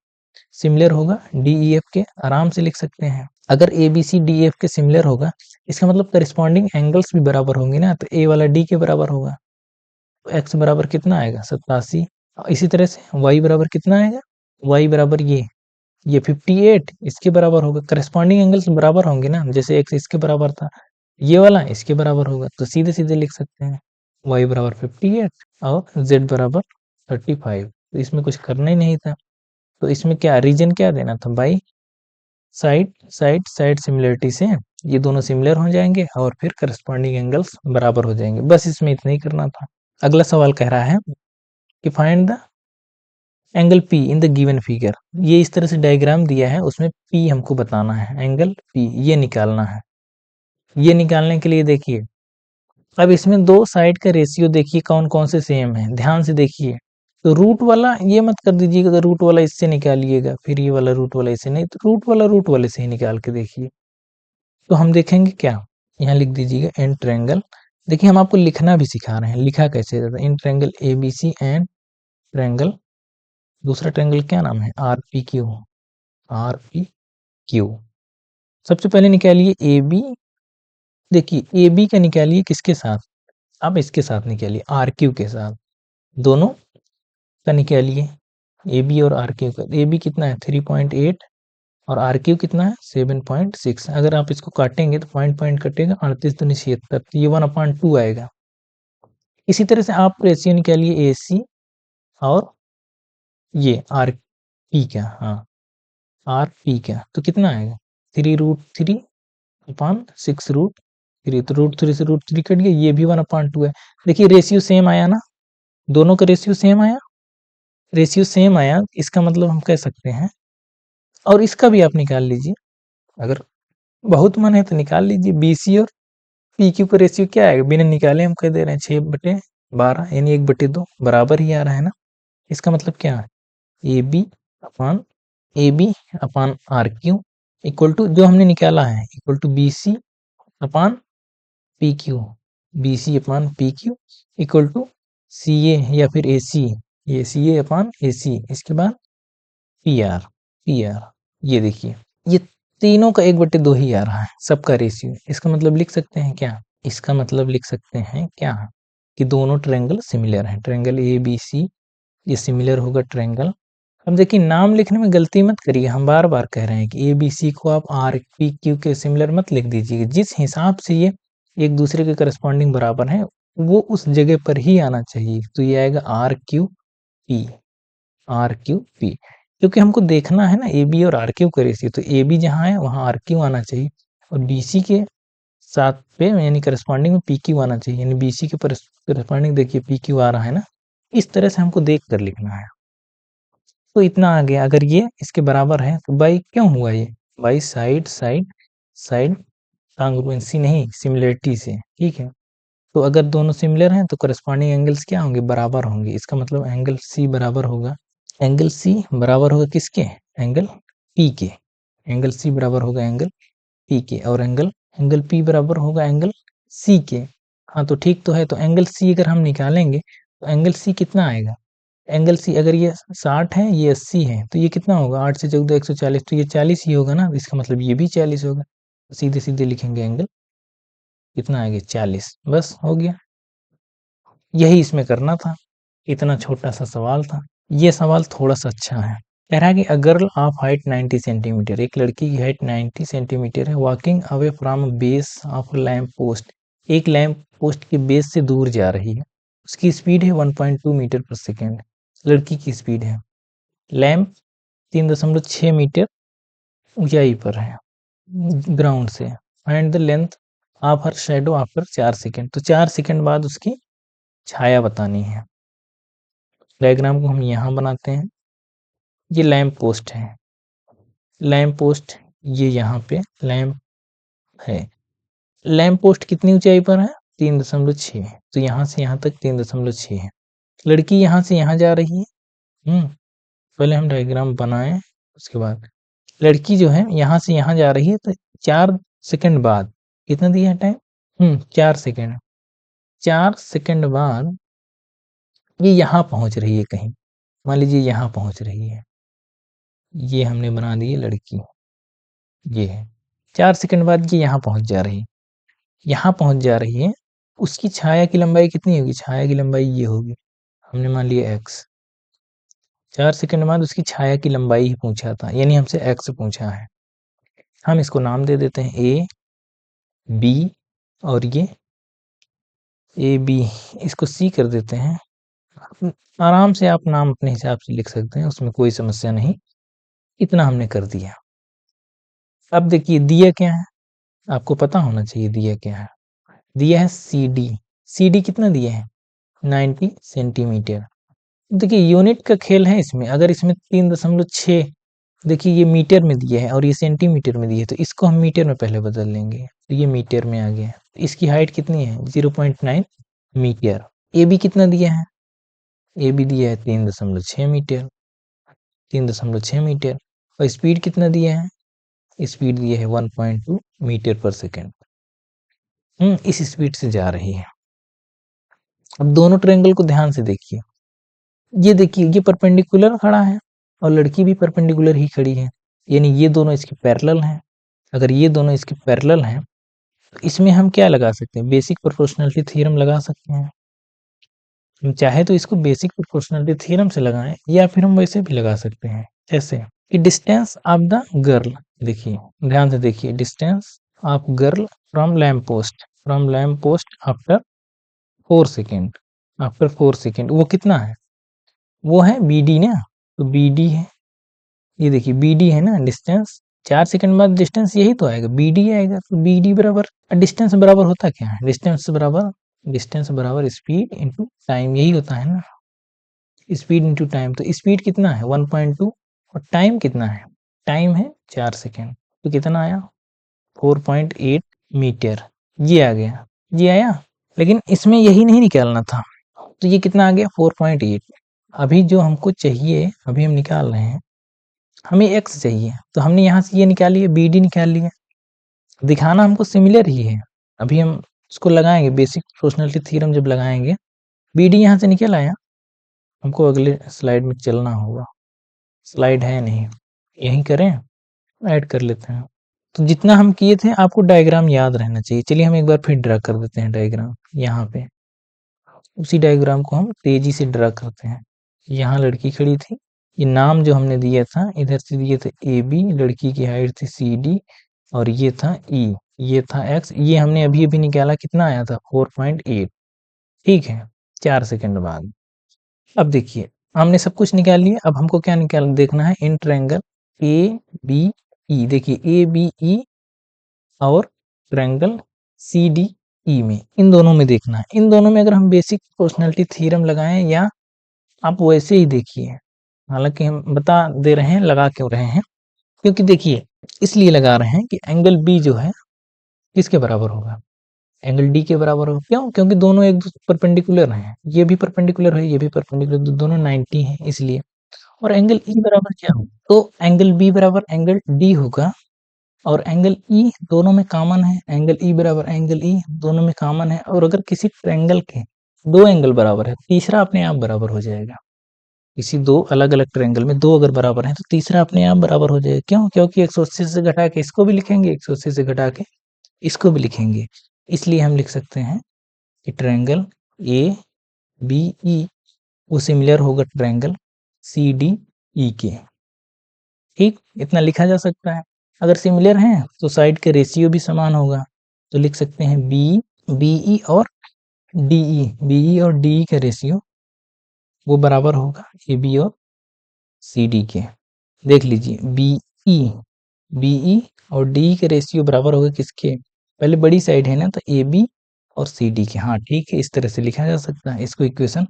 Speaker 1: सिमिलर होगा डी ई एफ के, आराम से लिख सकते हैं। अगर A B C D F के सिमिलर होगा, इसका मतलब करस्पॉन्डिंग एंगल्स भी बराबर होंगे ना, तो ए वाला डी के बराबर होगा। तो एक्स बराबर कितना आएगा, 87। इसी तरह से वाई बराबर कितना आएगा, वाई बराबर ये 58 इसके बराबर होगा। करस्पॉन्डिंग एंगल्स बराबर होंगे ना, जैसे एक्स इसके बराबर था, ये वाला इसके बराबर होगा, तो सीधे सीधे लिख सकते हैं y बराबर 58 और z बराबर 35। तो इसमें कुछ करना ही नहीं था। तो इसमें क्या रीजन क्या देना था, by side side side similarity से ये दोनों सिमिलर हो जाएंगे और फिर करस्पॉन्डिंग एंगल्स बराबर हो जाएंगे, बस इसमें इतना ही करना था। अगला सवाल कह रहा है कि find the angle P in the given figure. ये इस तरह से डायग्राम दिया है, उसमें P हमको बताना है, एंगल P ये निकालना है। ये निकालने के लिए देखिए, अब इसमें दो साइड का रेशियो देखिए कौन कौन से सेम है, ध्यान से देखिए। तो रूट वाला ये मत कर दीजिएगा, अगर रूट वाला इससे निकालिएगा फिर ये वाला रूट वाला इससे, नहीं तो रूट वाले से ही निकाल के देखिए। तो हम देखेंगे क्या, यहाँ लिख दीजिएगा इन ट्रायंगल। देखिए हम आपको लिखना भी सिखा रहे हैं, लिखा कैसे जाता है, in triangle A B C and triangle, दूसरा ट्रायंगल क्या नाम है, R P Q, R P Q. सबसे पहले निकालिए ए बी, देखिए ए बी का निकालिए किसके साथ, आप इसके साथ निकालिए आर क्यू के साथ, दोनों का निकालिए ए बी और आर क्यू का। ए बी कितना है 3.8 और आर क्यू कितना है 7.6। अगर आप इसको काटेंगे तो पॉइंट पॉइंट कटेगा, 38 दूनी 76, तो ये 1/2 आएगा। इसी तरह से आप रेशियो निकालिए ए सी और ये आर पी का, हाँ आर पी का, तो कितना आएगा 3√3/6√3। तो √3 से √3 कट गया, ये भी 1/2 है। देखिए रेशियो सेम आया ना, दोनों का रेशियो सेम आया, रेशियो सेम आया, इसका मतलब हम कह सकते हैं। और इसका भी आप निकाल लीजिए, अगर बहुत मन है तो निकाल लीजिए, बी सी और पी क्यू का रेशियो क्या आएगा, बिना निकाले हम कह दे रहे हैं 6/12, यानी 1/2 बराबर ही आ रहा है ना। इसका मतलब क्या है, A B upon R Q equal to जो हमने निकाला है equal to B C upon P Q, B C upon P Q equal to C A या फिर ए सी, ये सी ए अपान ए सी, इसके बाद पी आर, ये देखिए ये तीनों का 1/2 ही आ रहा है, सबका रेशियो। इसका मतलब लिख सकते हैं क्या, इसका मतलब लिख सकते हैं क्या कि दोनों ट्रायंगल सिमिलर हैं, ट्रायंगल ए बी सी ये सिमिलर होगा ट्रायंगल। अब देखिए नाम लिखने में गलती मत करिए, हम बार बार कह रहे हैं कि ए बी सी को आप आर पी क्यू के सिमिलर मत लिख दीजिए, जिस हिसाब से ये एक दूसरे के करस्पॉन्डिंग बराबर हैं वो उस जगह पर ही आना चाहिए, तो ये आएगा R Q P, R Q P, क्योंकि हमको देखना है ना ए बी और आर क्यू का रेशियो, तो ए बी जहाँ है वहाँ आर क्यू आना चाहिए और बी सी के साथ पे यानी करस्पॉन्डिंग में पी क्यू आना चाहिए, यानी बी सी के करस्पॉन्डिंग देखिए पी क्यू आ रहा है ना, इस तरह से हमको देख कर लिखना है। तो इतना आ गया, अगर ये इसके बराबर है तो बाई क्यों हुआ ये, बाई साइड साइड साइड कांग्रुएंसी नहीं सिमिलरिटी से, ठीक है। तो अगर दोनों सिमिलर हैं तो करस्पॉन्डिंग एंगल्स क्या होंगे, बराबर होंगे, इसका मतलब एंगल सी बराबर होगा, एंगल सी बराबर होगा किसके, एंगल पी के, एंगल सी बराबर होगा एंगल पी के, और एंगल एंगल पी बराबर होगा एंगल सी के। हाँ तो ठीक तो है, तो एंगल सी अगर हम निकालेंगे तो एंगल सी कितना आएगा, एंगल सी अगर ये 60 है ये 80 है तो ये कितना होगा, 8 से 14 140, तो ये 40 ही होगा ना, इसका मतलब ये भी 40 होगा, तो सीधे सीधे लिखेंगे एंगल कितना आएगा 40, बस हो गया। यही इसमें करना था, इतना छोटा सा सवाल था। ये सवाल थोड़ा सा अच्छा है, कह रहा है कि a girl of height 90 centimetre, एक लड़की की हाइट 90 सेंटीमीटर है, walking away from base of lamp post, एक लैंप पोस्ट के बेस से दूर जा रही है, उसकी स्पीड है 1.2 मीटर पर सेकेंड, लड़की की स्पीड है, लैंप 3.6 मीटर ऊंचाई पर है ग्राउंड से, find the length of her shadow after 4 second, तो 4 सेकेंड बाद उसकी छाया बतानी है। डायग्राम को हम यहाँ बनाते हैं, ये लैंप पोस्ट है, लैंप पोस्ट ये यहाँ पे लैंप है, लैंप पोस्ट कितनी ऊंचाई पर है 3.6, तो यहाँ से यहाँ तक 3.6 है, लड़की यहाँ से यहाँ जा रही है, पहले हम डायग्राम बनाएं उसके बाद, लड़की जो है यहाँ से यहाँ जा रही है, तो 4 सेकंड बाद कितना दिया है टाइम, 4 सेकंड, 4 सेकंड बाद ये यहाँ पहुंच रही है कहीं, मान लीजिए यहाँ पहुंच रही है, ये हमने बना दी है लड़की, ये है 4 सेकंड बाद ये यहाँ पहुंच जा रही है, यहाँ पहुंच जा रही है, उसकी छाया की लंबाई कितनी होगी, छाया की लंबाई ये होगी, हमने मान लिया x, 4 सेकंड बाद उसकी छाया की लंबाई ही पूछा था, यानी हमसे x पूछा है, हम इसको नाम दे देते हैं ए बी, और ये ए बी, इसको सी कर देते हैं, आराम से आप नाम अपने हिसाब से लिख सकते हैं, उसमें कोई समस्या नहीं, इतना हमने कर दिया। अब देखिए दिया क्या है, आपको पता होना चाहिए दिया क्या है, दिया है सी डी, सी डी कितना दिया है 90 सेंटीमीटर, देखिए यूनिट का खेल है इसमें, अगर इसमें 3.6 देखिए ये मीटर में दिया है और ये सेंटीमीटर में दिया है, तो इसको हम मीटर में पहले बदल लेंगे, तो ये मीटर में आ गया, इसकी हाइट कितनी है 0.9 मीटर, ए बी कितना दिया है, ए बी दिया है 3.6 मीटर, 3.6 मीटर, और स्पीड कितना दिया है, स्पीड दिया है 1.2 मीटर पर सेकेंड, इस स्पीड से जा रही है। अब दोनों ट्रायंगल को ध्यान से देखिए, ये देखिए ये परपेंडिकुलर खड़ा है और लड़की भी परपेंडिकुलर ही खड़ी है, यानी ये दोनों इसके पैरेलल हैं, अगर ये दोनों इसके पैरेलल हैं तो इसमें हम क्या लगा सकते हैं, बेसिक प्रोपोर्शनलिटी थ्योरम लगा सकते हैं, हम चाहे तो इसको बेसिक प्रोपोर्शनलिटी थ्योरम से लगाएं या फिर हम वैसे भी लगा सकते हैं, जैसे कि डिस्टेंस ऑफ द गर्ल, देखिए ध्यान से देखिए, distance of girl from lamp post after 4 second, after 4 second वो कितना है, वो है बी डी ना, तो बी डी है, ये देखिए बी डी है ना डिस्टेंस, 4 सेकंड बाद डिस्टेंस यही तो आएगा बी डी आएगा, तो बी डी बराबर डिस्टेंस बराबर होता क्या है, डिस्टेंस बराबर स्पीड इंटू टाइम, यही होता है ना, स्पीड इंटू टाइम, तो स्पीड कितना है 1.2 और टाइम कितना है, टाइम है 4 सेकंड, तो कितना आया 4.8 मीटर, ये आ गया, ये आया, लेकिन इसमें यही नहीं निकालना था, तो ये कितना आ गया 4.8, अभी जो हमको चाहिए, अभी हम निकाल रहे हैं, हमें एक्स चाहिए, तो हमने यहाँ से ये निकाली है, बी डी निकाल लिया। दिखाना हमको सिमिलर ही है। अभी हम इसको लगाएंगे, बेसिक प्रोपोर्शनलिटी थ्योरम जब लगाएंगे, बी डी यहाँ से निकल आया। हमको अगले स्लाइड में चलना होगा, स्लाइड है नहीं, यहीं करें, ऐड कर लेते हैं। तो जितना हम किए थे आपको डायग्राम याद रहना चाहिए। चलिए हम एक बार फिर ड्रा कर देते हैं डायग्राम यहाँ पे। उसी डायग्राम को हम तेजी से ड्रा करते हैं। यहाँ लड़की खड़ी थी, ये नाम जो हमने दिया था, इधर से दिए थे ए बी, लड़की की हाइट थी सी डी, और ये था ई, ये था एक्स। ये हमने अभी अभी निकाला, कितना आया था 4.8। ठीक है, 4 सेकंड बाद। अब देखिए हमने सब कुछ निकाल लिया। अब हमको क्या निकाल देखना है, in triangle A B E. देखिए ए बी ई और ट्रायंगल सी डी ई में, इन दोनों में देखना है। इन दोनों में अगर हम बेसिक प्रोपोर्शनलिटी थ्योरम लगाएं, या आप वैसे ही देखिए, हालांकि हम बता दे रहे हैं लगा क्यों रहे हैं, क्योंकि देखिए इसलिए लगा रहे हैं कि एंगल बी जो है किसके बराबर होगा, एंगल डी के बराबर होगा। क्यों? क्योंकि दोनों एक दूसरे परपेंडिकुलर हैं, ये भी परपेंडिकुलर है, ये भी परपेंडिकुलर, तो दोनों 90 हैं इसलिए। और एंगल ई बराबर क्या होगा, तो एंगल बी बराबर एंगल डी होगा, और एंगल ई दोनों में कॉमन है, एंगल ई बराबर एंगल ई दोनों में कॉमन है। और अगर किसी ट्रायंगल के दो एंगल बराबर है, तीसरा अपने आप बराबर हो जाएगा। किसी दो अलग अलग ट्रायंगल में दो अगर बराबर है तो तीसरा अपने आप बराबर हो जाएगा। क्यों? क्योंकि 180 से घटा के इसको भी लिखेंगे, 180 से घटा के इसको भी लिखेंगे। इसलिए हम लिख सकते हैं कि ट्रायंगल ए बी ई वो सिमिलर होगा ट्रायंगल सी डी ई के। ठीक, इतना लिखा जा सकता है। अगर सिमिलर हैं तो साइड के रेशियो भी समान होगा, तो लिख सकते हैं बी बीई और डीई, बीई और डीई का रेशियो वो बराबर होगा ए बी और सी डी के। देख लीजिए बीई बीई और डी के रेशियो बराबर होगा किसके, पहले बड़ी साइड है ना, तो ए बी और सी डी के। हाँ ठीक है, इस तरह से लिखा जा सकता है। इसको इक्वेशन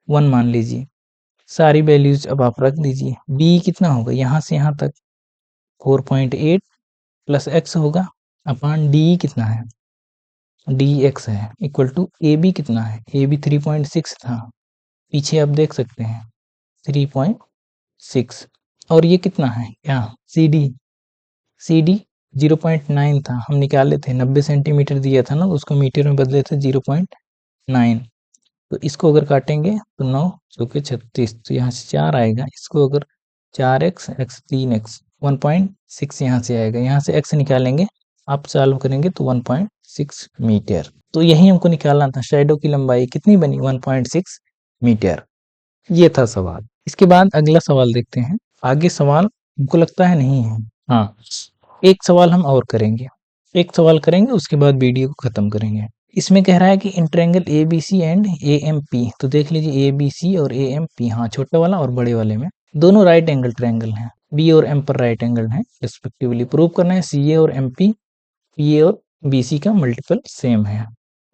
Speaker 1: 1 मान लीजिए। सारी वैल्यूज अब आप रख दीजिए। बी कितना होगा, यहाँ से यहाँ तक 4.8 प्लस एक्स होगा, अपान डी कितना है, डी एक्स है, इक्वल टू ए बी कितना है, ए बी 3.6 था, पीछे आप देख सकते हैं 3.6। और ये कितना है यहाँ सी डी, सी डी 0.9 था, हम निकाले थे 90 सेंटीमीटर दिया था ना, उसको मीटर में बदले थे 0.9। तो इसको अगर काटेंगे तो 9 चौके 36, तो यहाँ से 4 आएगा। इसको अगर 4x x 3x 1.6 यहाँ से आएगा, यहाँ से x निकालेंगे, आप सॉल्व करेंगे तो 1.6 मीटर। तो यही हमको निकालना था, शैडो की लंबाई कितनी बनी 1.6 मीटर। ये था सवाल। इसके बाद अगला सवाल देखते हैं। आगे सवाल हमको लगता है नहीं है, हाँ एक सवाल हम और करेंगे, एक सवाल करेंगे उसके बाद वीडियो को खत्म करेंगे। इसमें कह रहा है कि in triangle A B C and A M P, तो देख लीजिए ए बी सी और ए एम पी, हाँ छोटे वाला और बड़े वाले में दोनों राइट एंगल ट्रायंगल हैं, बी और एम पर राइट एंगल है रिस्पेक्टिवली। प्रूव करना है सी ए और एम पी, पी ए और बी सी का मल्टीपल सेम है,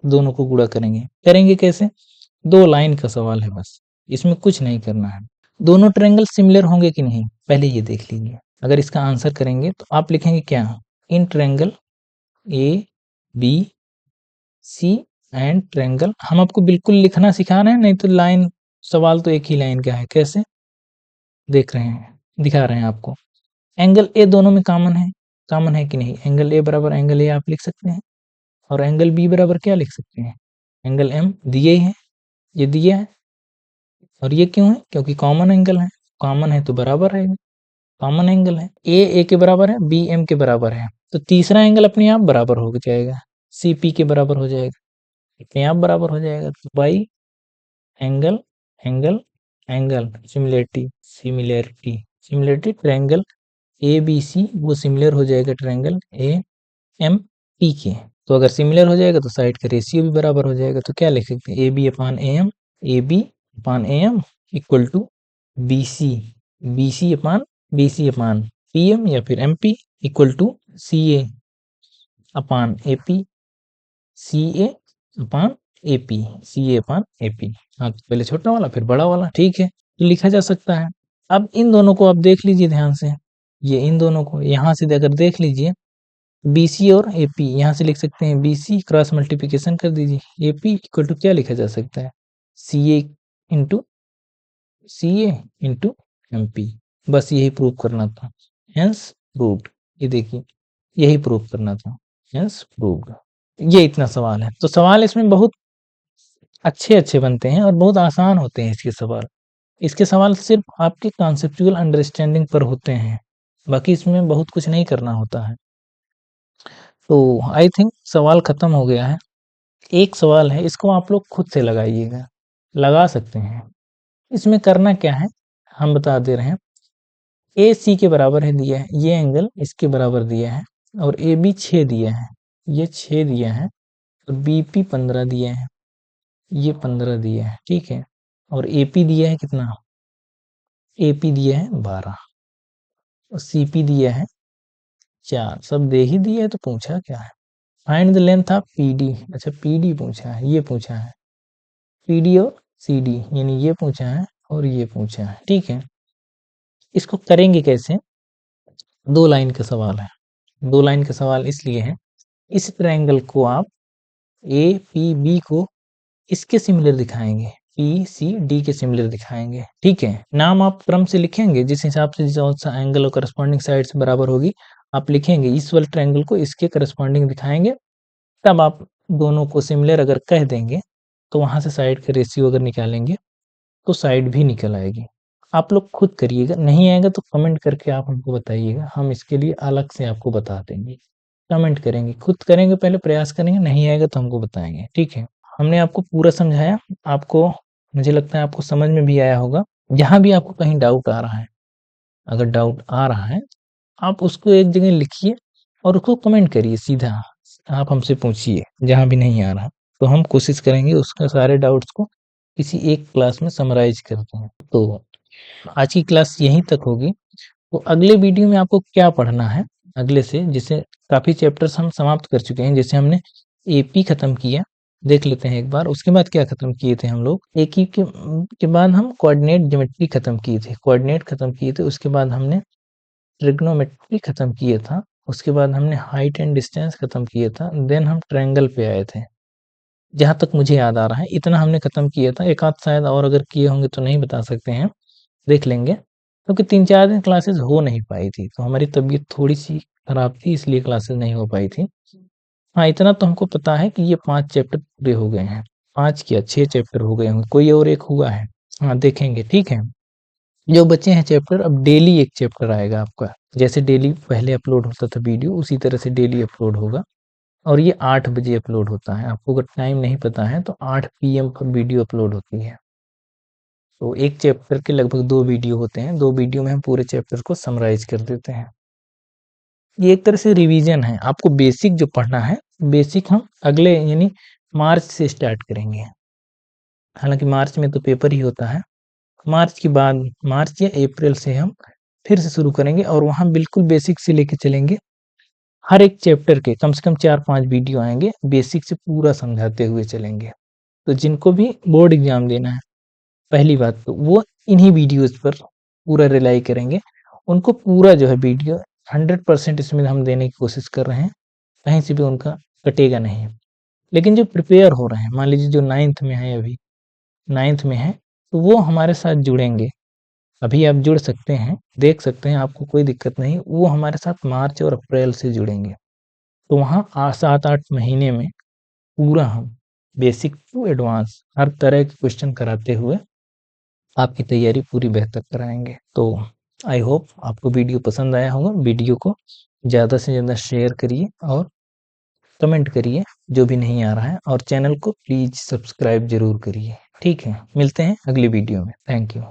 Speaker 1: दोनों को गुणा करेंगे। करेंगे कैसे, दो लाइन का सवाल है बस, इसमें कुछ नहीं करना है। दोनों ट्रायंगल सिमिलर होंगे कि नहीं पहले ये देख लीजिए। अगर इसका आंसर करेंगे तो आप लिखेंगे क्या, in triangle A B C and triangle, हम आपको बिल्कुल लिखना सिखा रहे हैं, नहीं तो लाइन सवाल तो एक ही लाइन का है। कैसे देख रहे हैं, दिखा रहे हैं आपको। एंगल ए दोनों में कॉमन है कि नहीं, एंगल ए बराबर एंगल ए आप लिख सकते हैं, और एंगल बी बराबर क्या लिख सकते हैं, एंगल एम दिए ही है, ये दिया है। और ये क्यों है, क्योंकि कॉमन एंगल है, कॉमन है तो बराबर है, कॉमन एंगल है। ए के बराबर है, बी एम के बराबर है, तो तीसरा एंगल अपने आप बराबर हो जाएगा, सी पी के बराबर हो जाएगा, अपने आप बराबर हो जाएगा। तो by angle angle angle similarity similarity similarity triangle A B C वो सिमिलर हो जाएगा ट्रायंगल ए एम पी के। तो अगर सिमिलर हो जाएगा तो साइड का रेशियो भी बराबर हो जाएगा। तो क्या लिख सकते हैं, A B upon A M, A B upon A M equal to B C, B C upon P M या फिर M P equal to C A upon A P, C A upon A P, C A upon A P. हाँ तो पहले छोटा वाला फिर बड़ा वाला, ठीक है, तो लिखा जा सकता है। अब इन दोनों को आप देख लीजिए ध्यान से, ये इन दोनों को यहाँ से अगर देख लीजिए, बी सी और ए पी, यहाँ से लिख सकते हैं बी सी, क्रॉस मल्टीप्लिकेशन कर दीजिए, ए पी इक्वल टू क्या लिखा जा सकता है, सी ए इंटू सी ए इंटू एम पी, बस यही प्रूव करना था, हेंस प्रूव्ड। ये देखिए यही प्रूव करना था, हेंस प्रूव्ड। ये इतना सवाल है। तो सवाल इसमें बहुत अच्छे अच्छे बनते हैं और बहुत आसान होते हैं इसके सवाल। इसके सवाल सिर्फ आपके कॉन्सेप्चुअल अंडरस्टैंडिंग पर होते हैं, बाकी इसमें बहुत कुछ नहीं करना होता है। तो आई थिंक सवाल खत्म हो गया है। एक सवाल है, इसको आप लोग खुद से लगाइएगा, लगा सकते हैं। इसमें करना क्या है हम बता दे रहे हैं। ए सी के बराबर है दिया है, ये एंगल इसके बराबर दिया है, और ए बी 6 दिया है, ये 6 दिया है, और बी पी 15 दिया है, ये 15 दिया है, ठीक है। और ए पी दिया है कितना, ए पी दिया है 12, और सी पी दिया है 4। सब दे ही दिया है तो पूछा क्या है, find the length of P D. अच्छा पी डी पूछा है, ये पूछा है, पी डी और सी डी, यानी ये पूछा है और ये पूछा है, ठीक है। इसको करेंगे कैसे, 2 लाइन का सवाल है। 2 लाइन का सवाल इसलिए है, इस ट्रायंगल को आप ए पी बी को इसके सिमिलर दिखाएंगे, पी सी डी के सिमिलर दिखाएंगे, ठीक है। नाम आप क्रम से लिखेंगे, जिस हिसाब से जो सा एंगल और करस्पॉन्डिंग साइड से बराबर होगी आप लिखेंगे, इस वाले ट्रायंगल को इसके करस्पॉन्डिंग दिखाएंगे। तब आप दोनों को सिमिलर अगर कह देंगे तो वहां से साइड का रेशियो अगर निकालेंगे तो साइड भी निकल आएगी। आप लोग खुद करिएगा, नहीं आएगा तो कमेंट करके आप हमको बताइएगा, हम इसके लिए अलग से आपको बता देंगे। कमेंट करेंगे, खुद करेंगे, पहले प्रयास करेंगे, नहीं आएगा तो हमको बताएंगे, ठीक है। हमने आपको पूरा समझाया, आपको मुझे लगता है आपको समझ में भी आया होगा। जहां भी आपको कहीं डाउट आ रहा है, अगर डाउट आ रहा है आप उसको एक जगह लिखिए और उसको कमेंट करिए, सीधा आप हमसे पूछिए जहां भी नहीं आ रहा, तो हम कोशिश करेंगे उसके सारे डाउट्स को किसी एक क्लास में समराइज करते हैं। तो आज की क्लास यहीं तक होगी। तो अगले वीडियो में आपको क्या पढ़ना है अगले से, जिसे काफी चैप्टर्स हम समाप्त कर चुके हैं। जैसे हमने एपी खत्म किया, देख लेते हैं एक बार। उसके बाद क्या खत्म किए थे हम लोग, एक ही के बाद हम कोऑर्डिनेट ज्योमेट्री खत्म किए थे, कोऑर्डिनेट खत्म किए थे। उसके बाद हमने ट्रिग्नोमेट्री खत्म किया था। उसके बाद हमने हाइट एंड डिस्टेंस खत्म किया था। देन हम ट्रायंगल पे आए थे, जहां तक मुझे याद आ रहा है इतना हमने खत्म किया था। एक आध शायद और अगर किए होंगे तो नहीं बता सकते हैं, देख लेंगे, क्योंकि 3-4 दिन क्लासेस हो नहीं पाई थी, तो हमारी तबीयत थोड़ी सी खराब थी, इसलिए क्लासेस नहीं हो पाई थी। हाँ इतना तो हमको पता है कि ये 5 चैप्टर पूरे हो गए हैं, 5 क्या 6 चैप्टर हो गए होंगे, कोई और एक हुआ है, हाँ देखेंगे, ठीक है। जो बचे हैं चैप्टर, अब डेली एक चैप्टर आएगा आपका, जैसे डेली पहले अपलोड होता था वीडियो, उसी तरह से डेली अपलोड होगा। और ये 8 बजे अपलोड होता है। आपको अगर टाइम नहीं पता है तो 8 PM पर वीडियो अपलोड होती है। तो एक चैप्टर के लगभग 2 वीडियो होते हैं, 2 वीडियो में हम पूरे चैप्टर को समराइज कर देते हैं। ये एक तरह से रिवीजन है, आपको बेसिक जो पढ़ना है, बेसिक हम अगले यानी मार्च से स्टार्ट करेंगे। हालांकि मार्च में तो पेपर ही होता है, मार्च के बाद मार्च या अप्रैल से हम फिर से शुरू करेंगे, और वहाँ बिल्कुल बेसिक से लेके चलेंगे। हर एक चैप्टर के कम से कम 4-5 वीडियो आएंगे, बेसिक से पूरा समझाते हुए चलेंगे। तो जिनको भी बोर्ड एग्जाम देना है, पहली बात तो वो इन्हीं वीडियोस पर पूरा रिलाई करेंगे। उनको पूरा जो है वीडियो 100% इसमें हम देने की कोशिश कर रहे हैं, कहीं से भी उनका कटेगा नहीं। लेकिन जो प्रिपेयर हो रहे हैं, मान लीजिए जो 9th में है, अभी 9th में है, तो वो हमारे साथ जुड़ेंगे। अभी आप जुड़ सकते हैं, देख सकते हैं, आपको कोई दिक्कत नहीं। वो हमारे साथ मार्च और अप्रैल से जुड़ेंगे, तो वहाँ 7-8 महीने में पूरा हम बेसिक टू एडवांस हर तरह के क्वेश्चन कराते हुए आपकी तैयारी पूरी बेहतर कराएंगे। तो आई होप आपको वीडियो पसंद आया होगा। वीडियो को ज़्यादा से ज़्यादा शेयर करिए और कमेंट करिए जो भी नहीं आ रहा है, और चैनल को प्लीज़ सब्सक्राइब जरूर करिए, ठीक है। मिलते हैं अगली वीडियो में, थैंक यू।